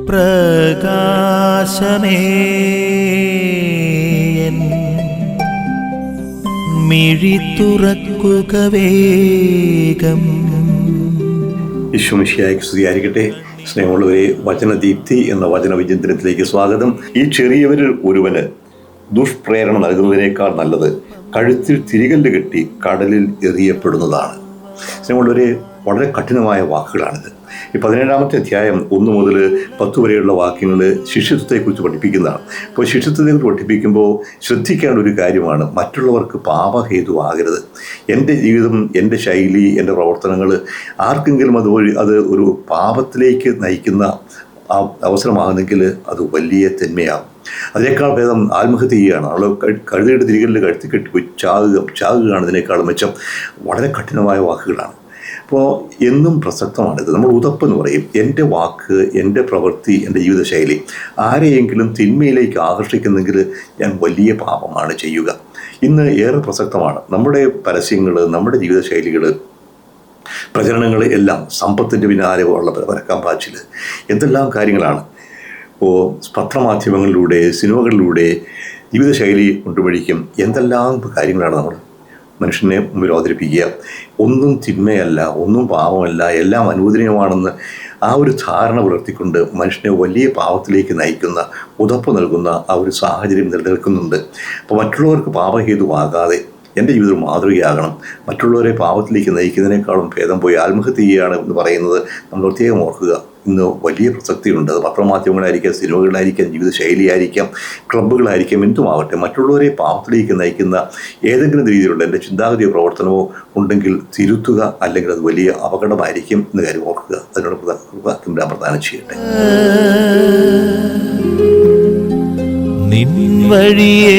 പ്രകാശമേ മിഴി തുറക്കുക വേഗം. ഈശോമിശിഹായ്ക്ക് സ്തുതിയായിരിക്കട്ടെ. സ്നേഹമുള്ളവരെ, വചനദീപ്തി എന്ന വചനവിചിന്തനത്തിലേക്ക് സ്വാഗതം. ഈ ചെറിയവരിൽ ഒരുവന് ദുഷ്പ്രേരണ നൽകുന്നതിനേക്കാൾ നല്ലത് കഴുത്തിൽ തിരികല്ല് കെട്ടി കടലിൽ എറിയപ്പെടുന്നതാണ്. സ്നേഹമുള്ളവരെ, വളരെ കഠിനമായ വാക്കുകളാണിത്. ഈ 17-ാമത്തെ അധ്യായം 1 മുതൽ 10 വരെയുള്ള വാക്യങ്ങൾ ശിഷ്യത്വത്തെക്കുറിച്ച് പഠിപ്പിക്കുന്നതാണ്. അപ്പോൾ ശിഷ്യത്വത്തെക്കുറിച്ച് പഠിപ്പിക്കുമ്പോൾ ശ്രദ്ധിക്കേണ്ട ഒരു കാര്യമാണ്, മറ്റുള്ളവർക്ക് പാപഹേതുവാകരുത്. എൻ്റെ ജീവിതം, എൻ്റെ ശൈലി, എൻ്റെ പ്രവർത്തനങ്ങൾ ആർക്കെങ്കിലും അത് ഒരു പാപത്തിലേക്ക് നയിക്കുന്ന അവസരമാകുന്നെങ്കിൽ അത് വലിയ തിന്മയാകും. അതിനേക്കാൾ ഭേദം ആത്മഹത്യ ചെയ്യുകയാണ്. അവൾ കഴുതയുടെ തിരികല്ല് കഴുത്തി കെട്ടിപ്പോയി ചാകുകയാണ് ഇതിനേക്കാൾ മെച്ചം. വളരെ കഠിനമായ വാക്കുകളാണ്. അപ്പോൾ എന്നും പ്രസക്തമാണിത്. നമ്മൾ ഉതപ്പെന്ന് പറയും. എൻ്റെ വാക്ക്, എൻ്റെ പ്രവൃത്തി, എൻ്റെ ജീവിതശൈലി ആരെയെങ്കിലും തിന്മയിലേക്ക് ആകർഷിക്കുന്നെങ്കിൽ ഞാൻ വലിയ പാപമാണ് ചെയ്യുക. ഇന്ന് ഏറെ പ്രസക്തമാണ്. നമ്മുടെ പരസ്യങ്ങൾ, നമ്മുടെ ജീവിതശൈലികൾ, പ്രചരണങ്ങൾ എല്ലാം സമ്പത്തിൻ്റെ പിന്നാലെ ഉള്ള പരക്കാൻ പാച്ചിൽ, എന്തെല്ലാം കാര്യങ്ങളാണ്. ഇപ്പോൾ പത്രമാധ്യമങ്ങളിലൂടെ, സിനിമകളിലൂടെ ജീവിതശൈലി കൊണ്ടുവഴിക്കും എന്തെല്ലാം കാര്യങ്ങളാണ് നമ്മൾ മനുഷ്യനെ മുമ്പിൽ അവതരിപ്പിക്കുക. ഒന്നും തിന്മയല്ല, ഒന്നും പാപമല്ല, എല്ലാം അനുവദനീയമാണെന്ന് ആ ഒരു ധാരണ പുലർത്തിക്കൊണ്ട് മനുഷ്യനെ വലിയ പാപത്തിലേക്ക് നയിക്കുന്ന, ഉതപ്പ് നൽകുന്ന ആ ഒരു സാഹചര്യം നിലനിൽക്കുന്നുണ്ട്. അപ്പോൾ മറ്റുള്ളവർക്ക് പാപഹേതുവാകാതെ എൻ്റെ ജീവിതം മാതൃകയാകണം. മറ്റുള്ളവരെ പാപത്തിലേക്ക് നയിക്കുന്നതിനേക്കാളും ഭേദം പോയി ആത്മഹത്യ ചെയ്യുകയാണ് എന്ന് പറയുന്നത് നമ്മൾ പ്രത്യേകം ഓർക്കുക. ഇന്ന് വലിയ പ്രസക്തിയുണ്ട്. അത് പത്രമാധ്യമങ്ങളായിരിക്കാം, സിനിമകളായിരിക്കാം, ജീവിതശൈലിയായിരിക്കാം, ക്ലബ്ബുകളായിരിക്കാം, എന്തുമാകട്ടെ, മറ്റുള്ളവരെ പാപത്തിലേക്ക് നയിക്കുന്ന ഏതെങ്കിലും രീതിയിലുള്ള എൻ്റെ ചിന്താഗതിയോ പ്രവർത്തനമോ ഉണ്ടെങ്കിൽ തിരുത്തുക, അല്ലെങ്കിൽ അത് വലിയ അപകടമായിരിക്കും എന്ന കാര്യം ഓർക്കുക. അതിനോട് പ്രധാനം ചെയ്യട്ടെ. നിൻ വഴിയേ